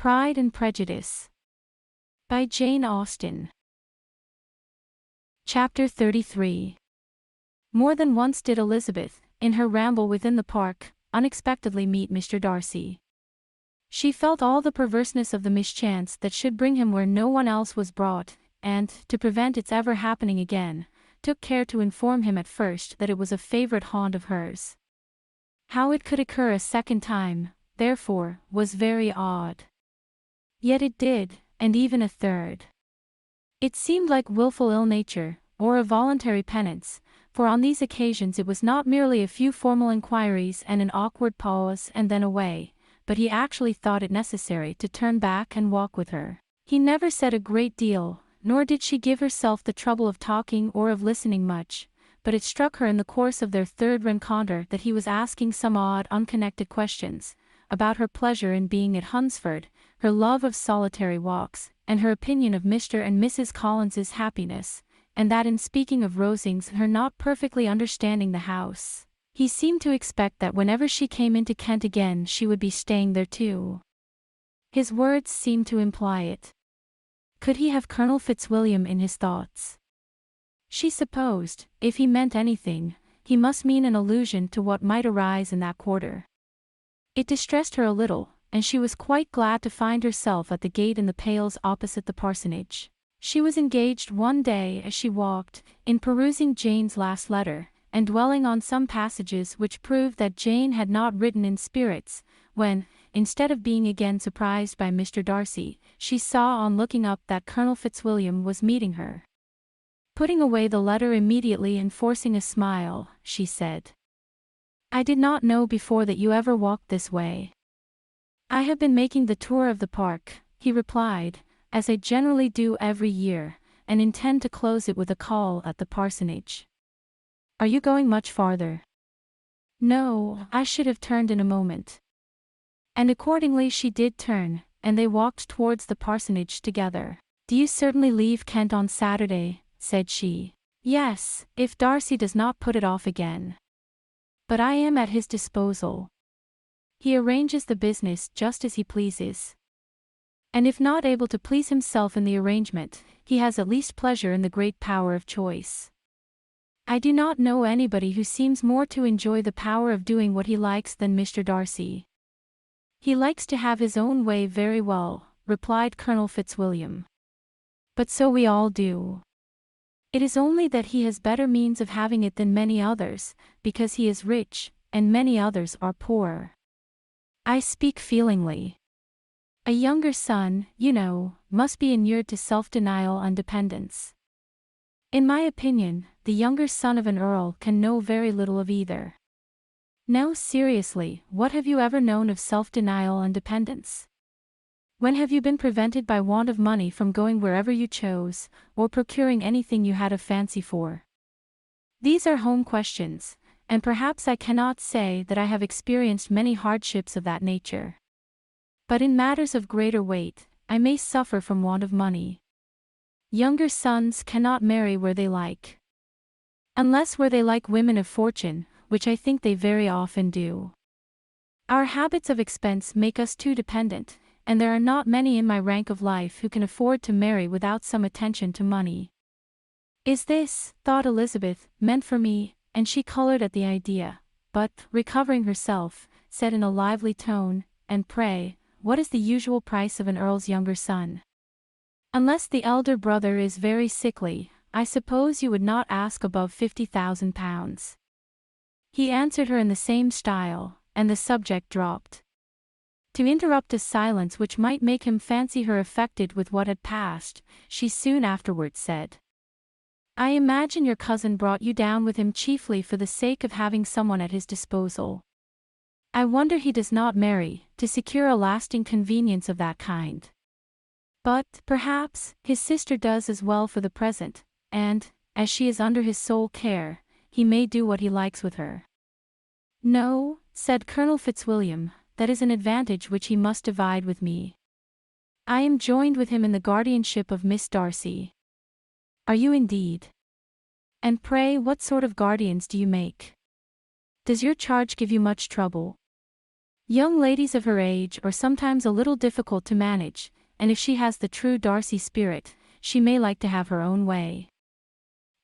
Pride and Prejudice by Jane Austen. Chapter 33. More than once did Elizabeth, in her ramble within the park, unexpectedly meet Mr. Darcy. She felt all the perverseness of the mischance that should bring him where no one else was brought, and, to prevent its ever happening again, took care to inform him at first that it was a favorite haunt of hers. How it could occur a second time, therefore, was very odd. Yet it did, and even a third. It seemed like wilful ill-nature, or a voluntary penance, for on these occasions it was not merely a few formal inquiries and an awkward pause and then away, but he actually thought it necessary to turn back and walk with her. He never said a great deal, nor did she give herself the trouble of talking or of listening much, but it struck her in the course of their third rencontre that he was asking some odd unconnected questions, about her pleasure in being at Hunsford, her love of solitary walks, and her opinion of Mr. and Mrs. Collins's happiness, and that in speaking of Rosings her not perfectly understanding the house, he seemed to expect that whenever she came into Kent again she would be staying there too. His words seemed to imply it. Could he have Colonel Fitzwilliam in his thoughts? She supposed, if he meant anything, he must mean an allusion to what might arise in that quarter. It distressed her a little, and she was quite glad to find herself at the gate in the pales opposite the parsonage. She was engaged one day as she walked, in perusing Jane's last letter, and dwelling on some passages which proved that Jane had not written in spirits, when, instead of being again surprised by Mr. Darcy, she saw on looking up that Colonel Fitzwilliam was meeting her. Putting away the letter immediately and forcing a smile, she said, "I did not know before that you ever walked this way." "I have been making the tour of the park," he replied, "as I generally do every year, and intend to close it with a call at the parsonage." "Are you going much farther?" "No, I should have turned in a moment." And accordingly she did turn, and they walked towards the parsonage together. "Do you certainly leave Kent on Saturday?" said she. "Yes, if Darcy does not put it off again. But I am at his disposal. He arranges the business just as he pleases. And if not able to please himself in the arrangement, he has at least pleasure in the great power of choice. I do not know anybody who seems more to enjoy the power of doing what he likes than Mr. Darcy." "He likes to have his own way very well," replied Colonel Fitzwilliam. "But so we all do. It is only that he has better means of having it than many others, because he is rich, and many others are poor. I speak feelingly. A younger son, you know, must be inured to self-denial and dependence. In my opinion, the younger son of an earl can know very little of either. Now seriously, what have you ever known of self-denial and dependence? When have you been prevented by want of money from going wherever you chose, or procuring anything you had a fancy for? These are home questions, and perhaps I cannot say that I have experienced many hardships of that nature. But in matters of greater weight, I may suffer from want of money. Younger sons cannot marry where they like. Unless where they like women of fortune, which I think they very often do. Our habits of expense make us too dependent, and there are not many in my rank of life who can afford to marry without some attention to money. Is this, thought Elizabeth, meant for me? And she colored at the idea, but, recovering herself, said in a lively tone, "And pray, what is the usual price of an earl's younger son? Unless the elder brother is very sickly, I suppose you would not ask above £50,000. He answered her in the same style, and the subject dropped. To interrupt a silence which might make him fancy her affected with what had passed, she soon afterwards said, "I imagine your cousin brought you down with him chiefly for the sake of having someone at his disposal. I wonder he does not marry, to secure a lasting convenience of that kind. But, perhaps, his sister does as well for the present, and, as she is under his sole care, he may do what he likes with her." "No," said Colonel Fitzwilliam, "that is an advantage which he must divide with me. I am joined with him in the guardianship of Miss Darcy." "Are you indeed? And pray what sort of guardians do you make? Does your charge give you much trouble?" Young ladies of her age are sometimes a little difficult to manage, and if she has the true Darcy spirit, she may like to have her own way.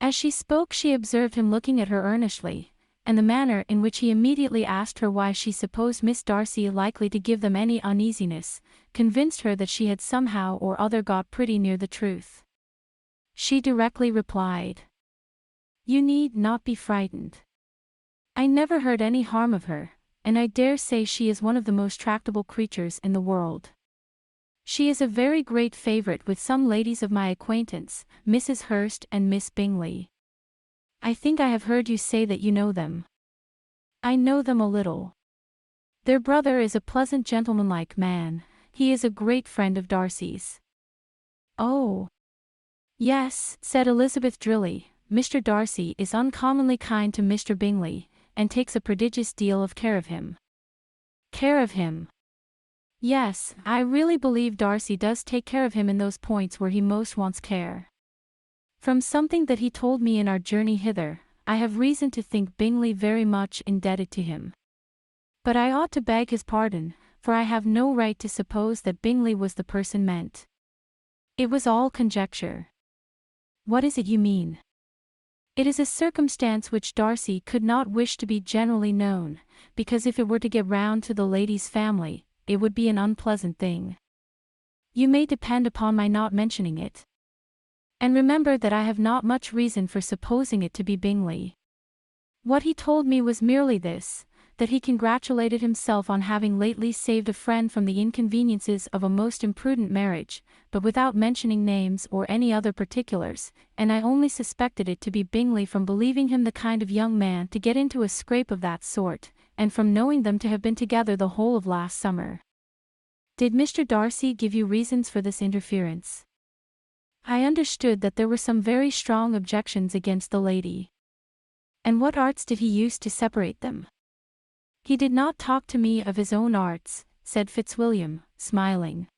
As she spoke she observed him looking at her earnestly, and the manner in which he immediately asked her why she supposed Miss Darcy likely to give them any uneasiness, convinced her that she had somehow or other got pretty near the truth. She directly replied, "You need not be frightened. I never heard any harm of her, and I dare say she is one of the most tractable creatures in the world. She is a very great favourite with some ladies of my acquaintance, Mrs. Hurst and Miss Bingley. I think I have heard you say that you know them." "I know them a little. Their brother is a pleasant gentlemanlike man, he is a great friend of Darcy's." "Oh. Yes," said Elizabeth drily, "Mr. Darcy is uncommonly kind to Mr. Bingley, and takes a prodigious deal of care of him." "Care of him?" "Yes, I really believe Darcy does take care of him in those points where he most wants care. From something that he told me in our journey hither, I have reason to think Bingley very much indebted to him. But I ought to beg his pardon, for I have no right to suppose that Bingley was the person meant. It was all conjecture." "What is it you mean?" "It is a circumstance which Darcy could not wish to be generally known, because if it were to get round to the lady's family, it would be an unpleasant thing. You may depend upon my not mentioning it. And remember that I have not much reason for supposing it to be Bingley. What he told me was merely this, that he congratulated himself on having lately saved a friend from the inconveniences of a most imprudent marriage, but without mentioning names or any other particulars, and I only suspected it to be Bingley from believing him the kind of young man to get into a scrape of that sort, and from knowing them to have been together the whole of last summer." "Did Mr. Darcy give you reasons for this interference?" "I understood that there were some very strong objections against the lady." "And what arts did he use to separate them?" "He did not talk to me of his own arts," said Fitzwilliam, smiling.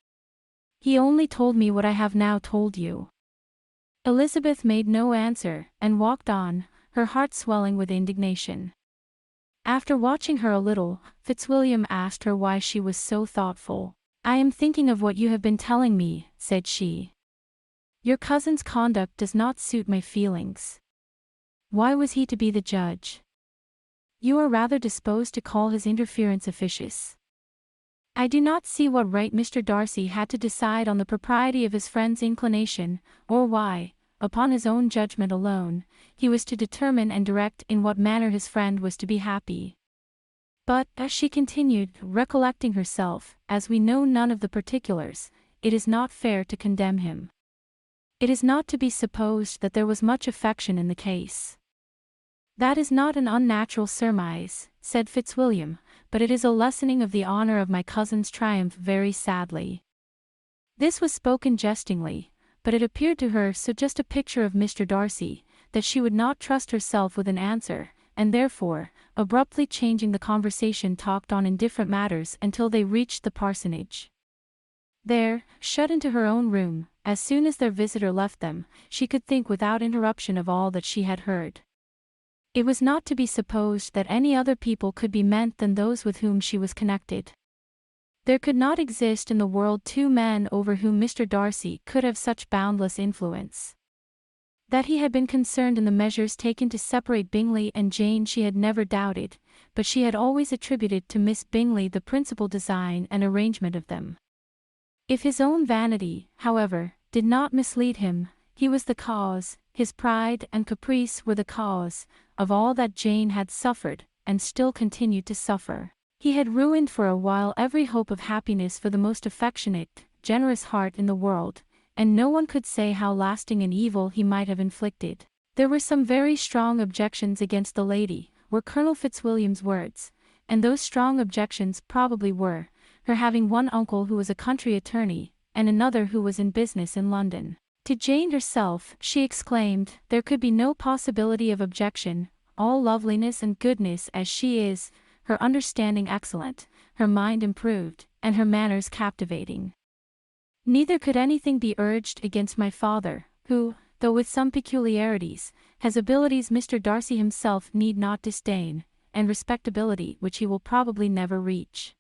"He only told me what I have now told you." Elizabeth made no answer, and walked on, her heart swelling with indignation. After watching her a little, Fitzwilliam asked her why she was so thoughtful. "I am thinking of what you have been telling me," said she. "Your cousin's conduct does not suit my feelings. Why was he to be the judge? You are rather disposed to call his interference officious. I do not see what right Mr. Darcy had to decide on the propriety of his friend's inclination, or why, upon his own judgment alone, he was to determine and direct in what manner his friend was to be happy. But," as she continued, recollecting herself, "as we know none of the particulars, it is not fair to condemn him. It is not to be supposed that there was much affection in the case." "That is not an unnatural surmise," said Fitzwilliam, "but it is a lessening of the honor of my cousin's triumph very sadly." This was spoken jestingly, but it appeared to her so just a picture of Mr. Darcy, that she would not trust herself with an answer, and therefore, abruptly changing the conversation talked on indifferent matters until they reached the parsonage. There, shut into her own room, as soon as their visitor left them, she could think without interruption of all that she had heard. It was not to be supposed that any other people could be meant than those with whom she was connected. There could not exist in the world two men over whom Mr. Darcy could have such boundless influence. That he had been concerned in the measures taken to separate Bingley and Jane she had never doubted, but she had always attributed to Miss Bingley the principal design and arrangement of them. If his own vanity, however, did not mislead him, he was the cause, his pride and caprice were the cause, of all that Jane had suffered, and still continued to suffer. He had ruined for a while every hope of happiness for the most affectionate, generous heart in the world, and no one could say how lasting an evil he might have inflicted. There were some very strong objections against the lady, were Colonel Fitzwilliam's words, and those strong objections probably were, her having one uncle who was a country attorney, and another who was in business in London. To Jane herself, she exclaimed, there could be no possibility of objection, all loveliness and goodness as she is, her understanding excellent, her mind improved, and her manners captivating. Neither could anything be urged against my father, who, though with some peculiarities, has abilities Mr. Darcy himself need not disdain, and respectability which he will probably never reach.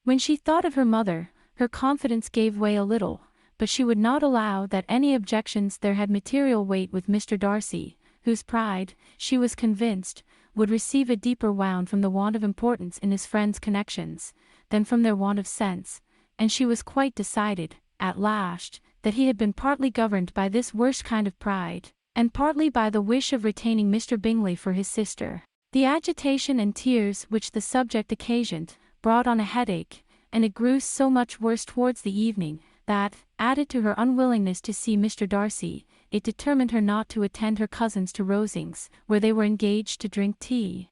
When she thought of her mother, her confidence gave way a little, but she would not allow that any objections there had material weight with Mr. Darcy, whose pride, she was convinced, would receive a deeper wound from the want of importance in his friends' connections, than from their want of sense, and she was quite decided, at last, that he had been partly governed by this worst kind of pride, and partly by the wish of retaining Mr. Bingley for his sister. The agitation and tears which the subject occasioned, brought on a headache, and it grew so much worse towards the evening, that, added to her unwillingness to see Mr. Darcy, it determined her not to attend her cousins to Rosings, where they were engaged to drink tea.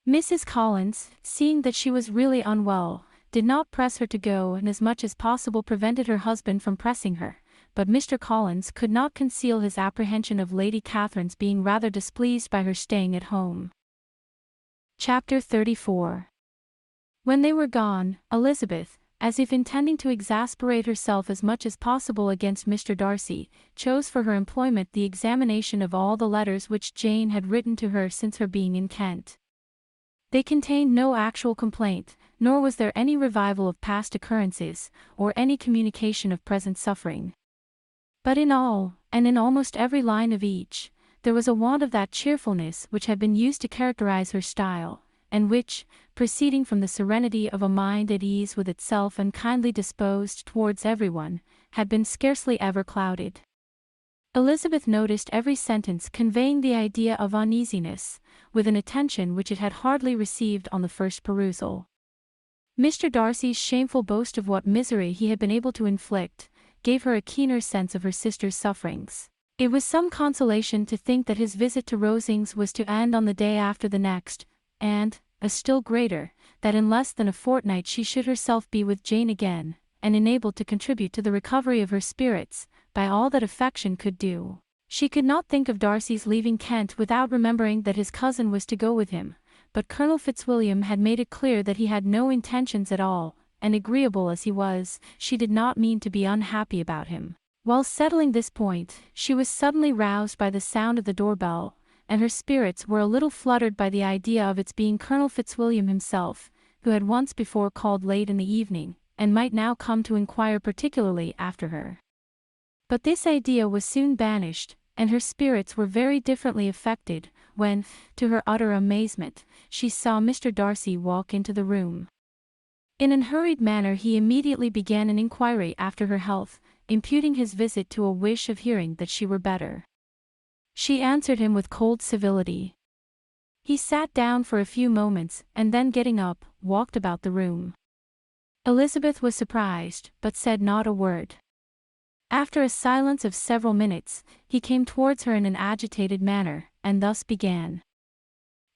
Mrs. Collins, seeing that she was really unwell, did not press her to go and as much as possible prevented her husband from pressing her, but Mr. Collins could not conceal his apprehension of Lady Catherine's being rather displeased by her staying at home. Chapter 34. When they were gone, Elizabeth, as if intending to exasperate herself as much as possible against Mr. Darcy, chose for her employment the examination of all the letters which Jane had written to her since her being in Kent. They contained no actual complaint, nor was there any revival of past occurrences, or any communication of present suffering. But in all, and in almost every line of each, there was a want of that cheerfulness which had been used to characterize her style, and which, proceeding from the serenity of a mind at ease with itself and kindly disposed towards everyone, had been scarcely ever clouded. Elizabeth noticed every sentence conveying the idea of uneasiness, with an attention which it had hardly received on the first perusal. Mr. Darcy's shameful boast of what misery he had been able to inflict, gave her a keener sense of her sister's sufferings. It was some consolation to think that his visit to Rosings was to end on the day after the next, and, a still greater, that in less than a fortnight she should herself be with Jane again, and enabled to contribute to the recovery of her spirits, by all that affection could do. She could not think of Darcy's leaving Kent without remembering that his cousin was to go with him, but Colonel Fitzwilliam had made it clear that he had no intentions at all, and agreeable as he was, she did not mean to be unhappy about him. While settling this point, she was suddenly roused by the sound of the doorbell, and her spirits were a little fluttered by the idea of its being Colonel Fitzwilliam himself, who had once before called late in the evening, and might now come to inquire particularly after her. But this idea was soon banished, and her spirits were very differently affected, when, to her utter amazement, she saw Mr. Darcy walk into the room. In an hurried manner he immediately began an inquiry after her health, imputing his visit to a wish of hearing that she were better. She answered him with cold civility. He sat down for a few moments, and then getting up, walked about the room. Elizabeth was surprised, but said not a word. After a silence of several minutes, he came towards her in an agitated manner, and thus began.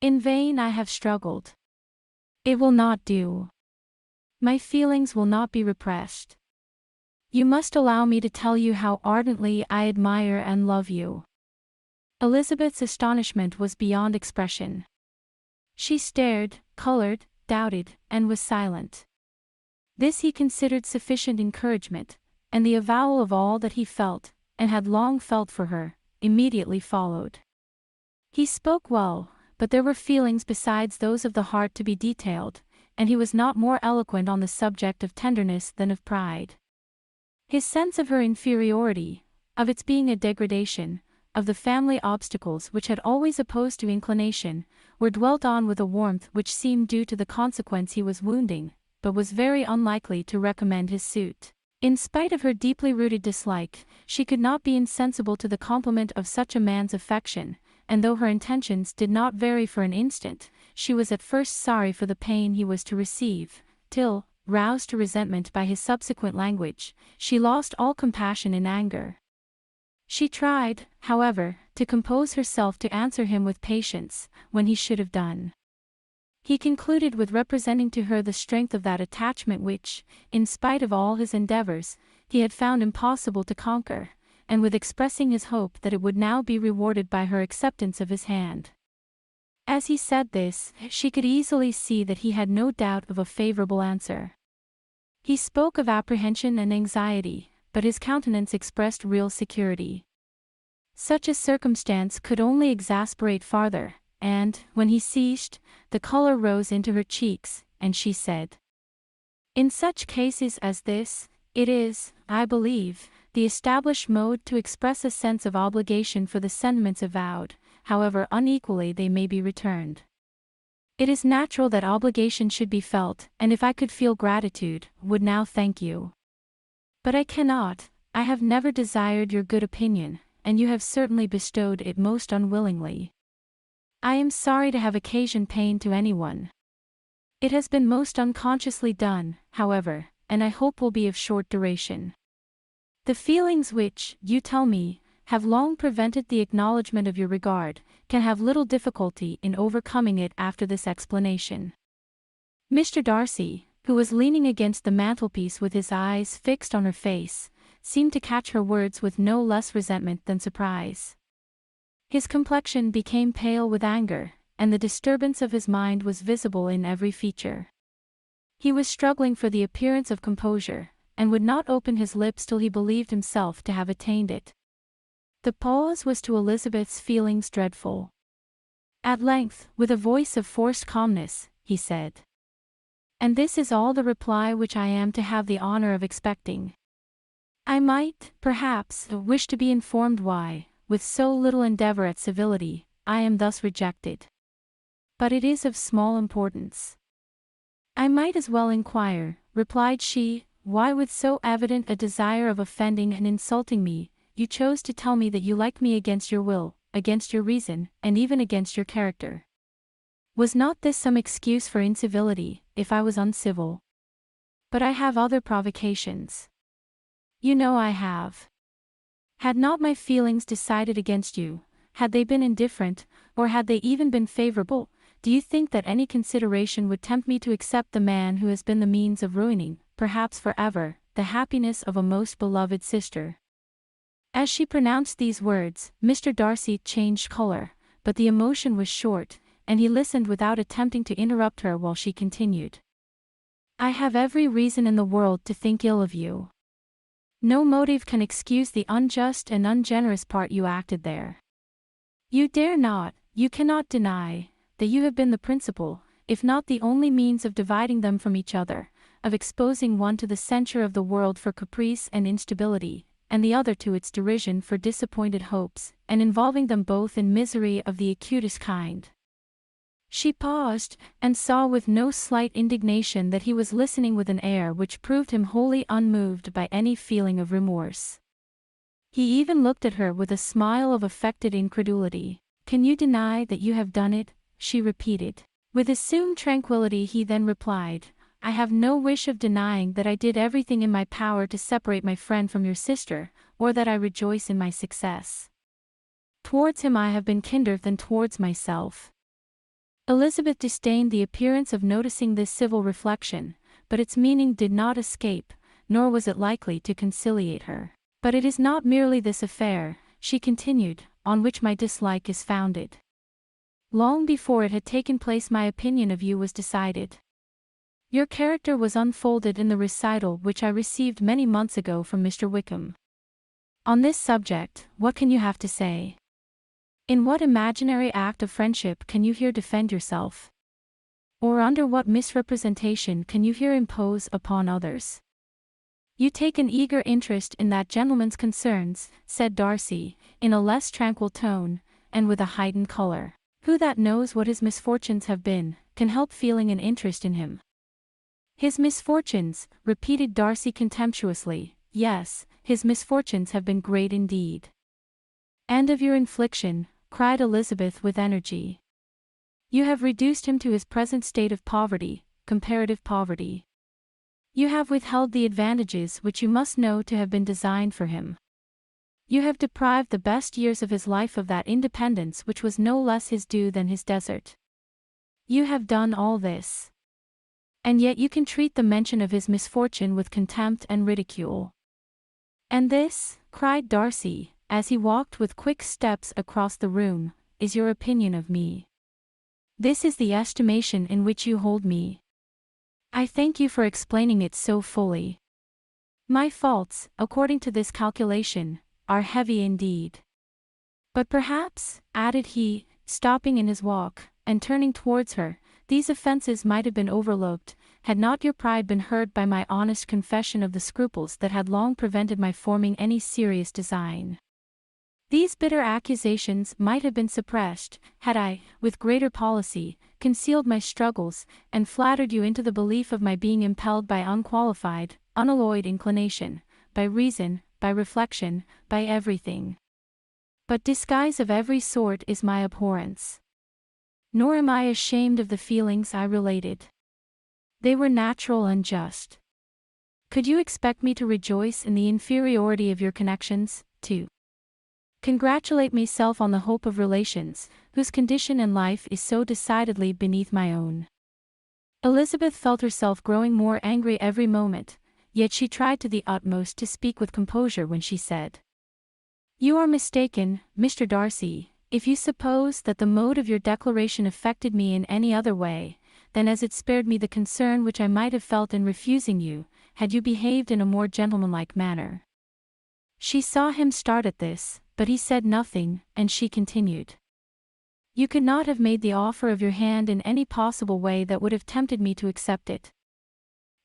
In vain I have struggled. It will not do. My feelings will not be repressed. You must allow me to tell you how ardently I admire and love you. Elizabeth's astonishment was beyond expression. She stared, colored, doubted, and was silent. This he considered sufficient encouragement, and the avowal of all that he felt, and had long felt for her, immediately followed. He spoke well, but there were feelings besides those of the heart to be detailed, and he was not more eloquent on the subject of tenderness than of pride. His sense of her inferiority, of its being a degradation, of the family obstacles which had always opposed to inclination, were dwelt on with a warmth which seemed due to the consequence he was wounding, but was very unlikely to recommend his suit. In spite of her deeply rooted dislike, she could not be insensible to the compliment of such a man's affection, and though her intentions did not vary for an instant, she was at first sorry for the pain he was to receive, till, roused to resentment by his subsequent language, she lost all compassion in anger. She tried, however, to compose herself to answer him with patience, when he should have done. He concluded with representing to her the strength of that attachment which, in spite of all his endeavors, he had found impossible to conquer, and with expressing his hope that it would now be rewarded by her acceptance of his hand. As he said this, she could easily see that he had no doubt of a favorable answer. He spoke of apprehension and anxiety, but his countenance expressed real security. Such a circumstance could only exasperate farther, and, when he ceased, the color rose into her cheeks, and she said, In such cases as this, it is, I believe, the established mode to express a sense of obligation for the sentiments avowed, however unequally they may be returned. It is natural that obligation should be felt, and if I could feel gratitude, would now thank you. But I cannot. I have never desired your good opinion, and you have certainly bestowed it most unwillingly. I am sorry to have occasioned pain to anyone. It has been most unconsciously done, however, and I hope will be of short duration. The feelings which, you tell me, have long prevented the acknowledgement of your regard, can have little difficulty in overcoming it after this explanation. Mr. Darcy, who was leaning against the mantelpiece with his eyes fixed on her face, seemed to catch her words with no less resentment than surprise. His complexion became pale with anger, and the disturbance of his mind was visible in every feature. He was struggling for the appearance of composure, and would not open his lips till he believed himself to have attained it. The pause was to Elizabeth's feelings dreadful. At length, with a voice of forced calmness, he said, "And this is all the reply which I am to have the honor of expecting. I might, perhaps, wish to be informed why, with so little endeavor at civility, I am thus rejected. But it is of small importance." "I might as well inquire," replied she, "why with so evident a desire of offending and insulting me, you chose to tell me that you liked me against your will, against your reason, and even against your character. Was not this some excuse for incivility, if I was uncivil? But I have other provocations. You know I have. Had not my feelings decided against you, had they been indifferent, or had they even been favorable, do you think that any consideration would tempt me to accept the man who has been the means of ruining, perhaps forever, the happiness of a most beloved sister?" As she pronounced these words, Mr. Darcy changed color, but the emotion was short, and he listened without attempting to interrupt her while she continued. "I have every reason in the world to think ill of you. No motive can excuse the unjust and ungenerous part you acted there. You dare not, you cannot deny, that you have been the principal, if not the only means of dividing them from each other, of exposing one to the censure of the world for caprice and instability, and the other to its derision for disappointed hopes, and involving them both in misery of the acutest kind." She paused, and saw with no slight indignation that he was listening with an air which proved him wholly unmoved by any feeling of remorse. He even looked at her with a smile of affected incredulity. "Can you deny that you have done it?" she repeated. With assumed tranquillity he then replied, "I have no wish of denying that I did everything in my power to separate my friend from your sister, or that I rejoice in my success. Towards him I have been kinder than towards myself." Elizabeth disdained the appearance of noticing this civil reflection, but its meaning did not escape, nor was it likely to conciliate her. "But it is not merely this affair," she continued, "on which my dislike is founded. Long before it had taken place my opinion of you was decided. Your character was unfolded in the recital which I received many months ago from Mr. Wickham. On this subject, what can you have to say? In what imaginary act of friendship can you here defend yourself? Or under what misrepresentation can you here impose upon others? You take an eager interest in that gentleman's concerns," said Darcy, in a less tranquil tone, and with a heightened color. "Who that knows what his misfortunes have been, can help feeling an interest in him?" "His misfortunes," repeated Darcy contemptuously. "Yes, his misfortunes have been great indeed." "And of your infliction," cried Elizabeth with energy. "You have reduced him to his present state of poverty, comparative poverty. You have withheld the advantages which you must know to have been designed for him. You have deprived the best years of his life of that independence which was no less his due than his desert. You have done all this. And yet you can treat the mention of his misfortune with contempt and ridicule. And this," cried Darcy, as he walked with quick steps across the room, "is your opinion of me. This is the estimation in which you hold me. I thank you for explaining it so fully. My faults, according to this calculation, are heavy indeed. But perhaps," added he, stopping in his walk, and turning towards her, "these offences might have been overlooked, had not your pride been hurt by my honest confession of the scruples that had long prevented my forming any serious design. These bitter accusations might have been suppressed, had I, with greater policy, concealed my struggles, and flattered you into the belief of my being impelled by unqualified, unalloyed inclination, by reason, by reflection, by everything. But disguise of every sort is my abhorrence. Nor am I ashamed of the feelings I related. They were natural and just. Could you expect me to rejoice in the inferiority of your connections, to congratulate myself on the hope of relations, whose condition in life is so decidedly beneath my own? Elizabeth felt herself growing more angry every moment, yet she tried to the utmost to speak with composure when she said, "You are mistaken, Mr. Darcy, if you suppose that the mode of your declaration affected me in any other way, than as it spared me the concern which I might have felt in refusing you, had you behaved in a more gentlemanlike manner." She saw him start at this, but he said nothing, and she continued, "You could not have made the offer of your hand in any possible way that would have tempted me to accept it."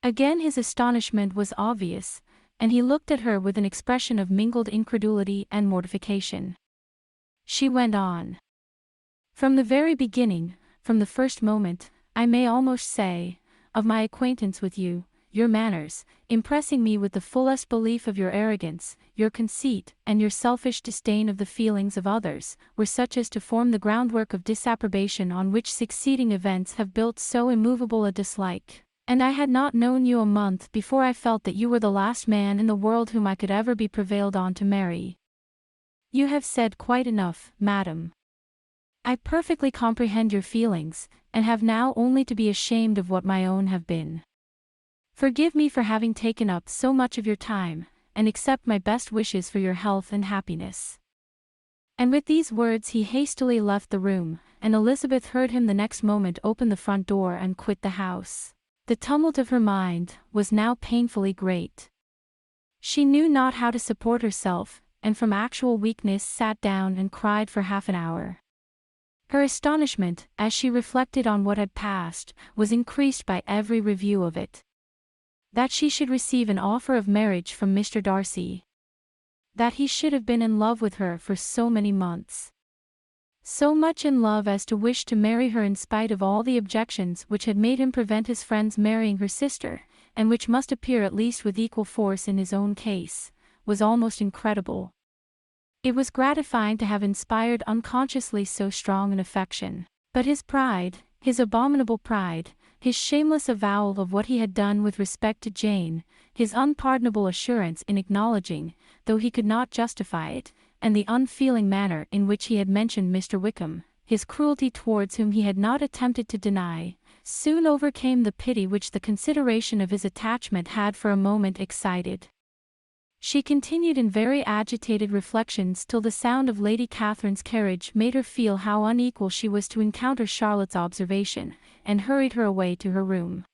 Again his astonishment was obvious, and he looked at her with an expression of mingled incredulity and mortification. She went on. "From the very beginning, from the first moment, I may almost say, of my acquaintance with you, your manners, impressing me with the fullest belief of your arrogance, your conceit, and your selfish disdain of the feelings of others, were such as to form the groundwork of disapprobation on which succeeding events have built so immovable a dislike, and I had not known you a month before I felt that you were the last man in the world whom I could ever be prevailed on to marry." "You have said quite enough, madam. I perfectly comprehend your feelings, and have now only to be ashamed of what my own have been. Forgive me for having taken up so much of your time, and accept my best wishes for your health and happiness." And with these words he hastily left the room, and Elizabeth heard him the next moment open the front door and quit the house. The tumult of her mind was now painfully great. She knew not how to support herself, and from actual weakness sat down and cried for half an hour. Her astonishment, as she reflected on what had passed, was increased by every review of it. That she should receive an offer of marriage from Mr. Darcy. That he should have been in love with her for so many months. So much in love as to wish to marry her in spite of all the objections which had made him prevent his friends marrying her sister, and which must appear at least with equal force in his own case, was almost incredible. It was gratifying to have inspired unconsciously so strong an affection. But his pride, his abominable pride, his shameless avowal of what he had done with respect to Jane, his unpardonable assurance in acknowledging, though he could not justify it, and the unfeeling manner in which he had mentioned Mr. Wickham, his cruelty towards whom he had not attempted to deny, soon overcame the pity which the consideration of his attachment had for a moment excited. She continued in very agitated reflections till the sound of Lady Catherine's carriage made her feel how unequal she was to encounter Charlotte's observation, and hurried her away to her room.